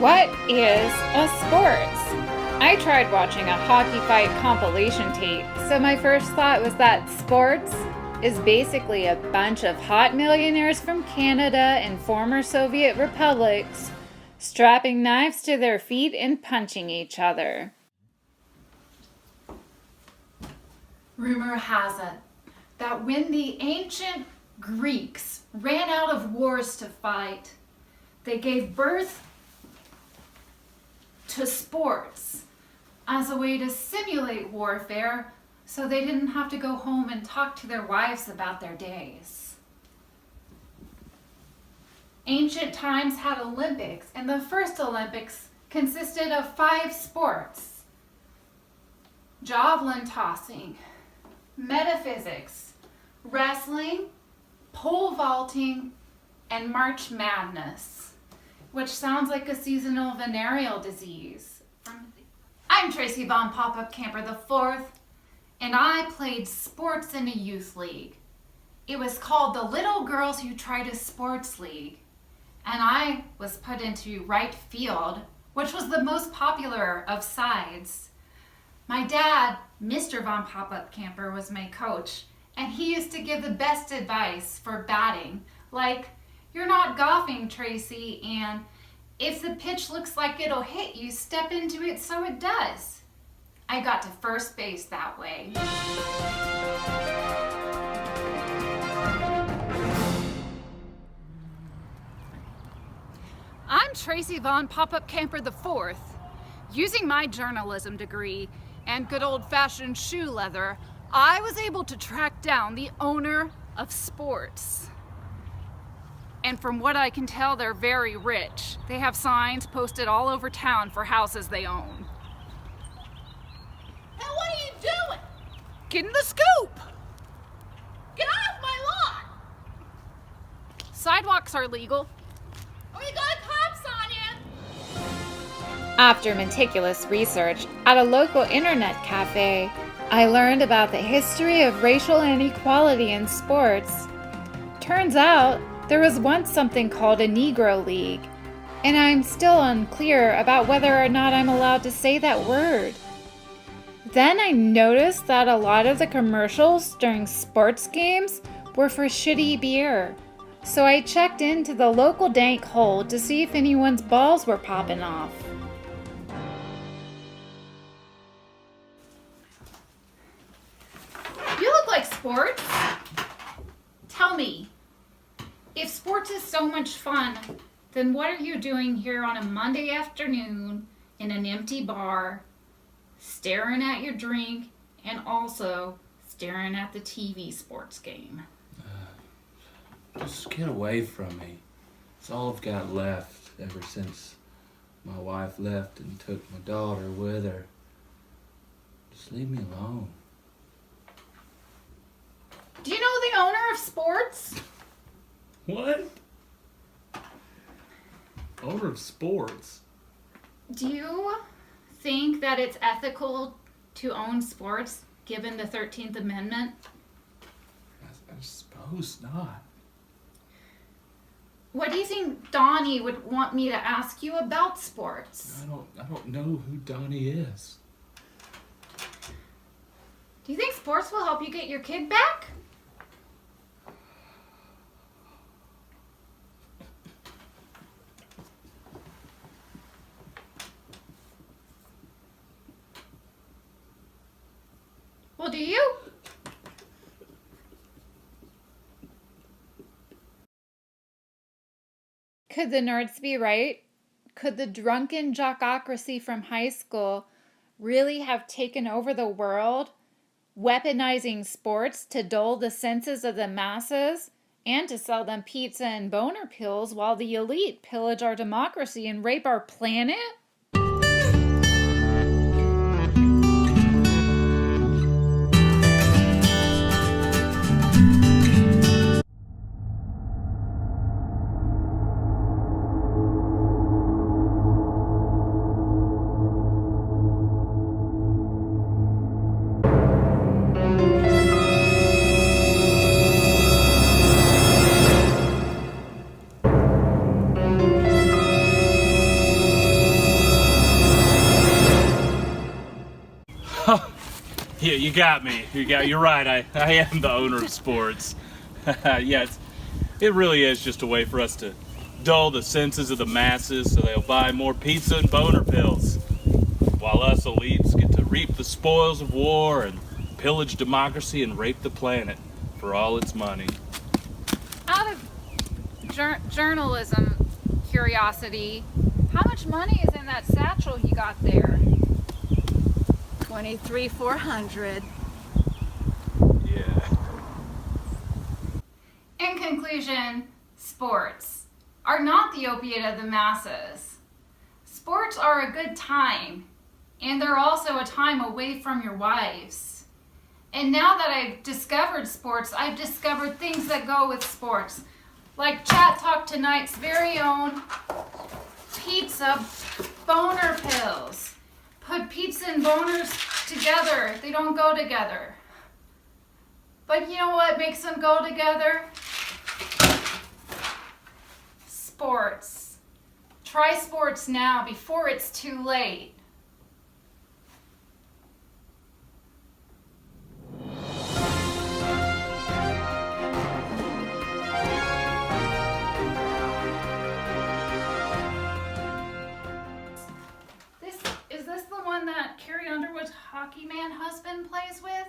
What is a sports? I tried watching a hockey fight compilation tape, so my first thought was that sports is basically a bunch of hot millionaires from Canada and former Soviet republics strapping knives to their feet and punching each other. Rumor has it that when the ancient Greeks ran out of wars to fight, they gave birth to sports as a way to simulate warfare so they didn't have to go home and talk to their wives about their days. Ancient times had Olympics, and the first Olympics consisted of 5 sports: javelin tossing, metaphysics, wrestling, pole vaulting, and March Madness, which sounds like a seasonal venereal disease. I'm Traceeee Von PopupCamper the 4th, and I played sports in a youth league. It was called the Little Girls Who Tried a Sports League, and I was put into right field, which was the most popular of sides. My dad, Mr. Von PopupCamper, was my coach, and he used to give the best advice for batting, like, "You're not golfing, Tracy, and if the pitch looks like it'll hit you, step into it so it does." I got to first base that way. I'm Traceeee Von PopupCamper the 4th. Using my journalism degree and good old-fashioned shoe leather, I was able to track down the owner of sports. And from what I can tell, they're very rich. They have signs posted all over town for houses they own. Hey, what are you doing? Getting the scoop! Get off my lawn! Sidewalks are legal. Or you got cops on you! After meticulous research at a local internet cafe, I learned about the history of racial inequality in sports. Turns out, there was once something called a Negro League, and I'm still unclear about whether or not I'm allowed to say that word. Then I noticed that a lot of the commercials during sports games were for shitty beer, so I checked into the local dank hole to see if anyone's balls were popping off. You look like sports. Tell me, if sports is so much fun, then what are you doing here on a Monday afternoon in an empty bar, staring at your drink and also staring at the TV sports game? Just get away from me. It's all I've got left ever since my wife left and took my daughter with her. Just leave me alone. Do you know the owner of sports? What? Owner of sports? Do you think that it's ethical to own sports given the 13th Amendment? I suppose not. What do you think Donnie would want me to ask you about sports? I don't know who Donnie is. Do you think sports will help you get your kid back? Well, do you? Could the nerds be right? Could the drunken jockocracy from high school really have taken over the world, weaponizing sports to dull the senses of the masses and to sell them pizza and boner pills while the elite pillage our democracy and rape our planet? You got me. You're right. I am the owner of sports. Yeah, it really is just a way for us to dull the senses of the masses so they'll buy more pizza and boner pills, while us elites get to reap the spoils of war and pillage democracy and rape the planet for all its money. Out of journalism curiosity, how much money is in that satchel you got there? $23,400. Yeah. In conclusion, sports are not the opiate of the masses. Sports are a good time, and they're also a time away from your wives. And now that I've discovered sports, I've discovered things that go with sports, like Chatt Talk Tonight's very own pizza boner pills. Put pizza and boners together. They don't go together. But you know what makes them go together? Sports. Try sports now before it's too late. Is this the one that Carrie Underwood's hockey man husband plays with?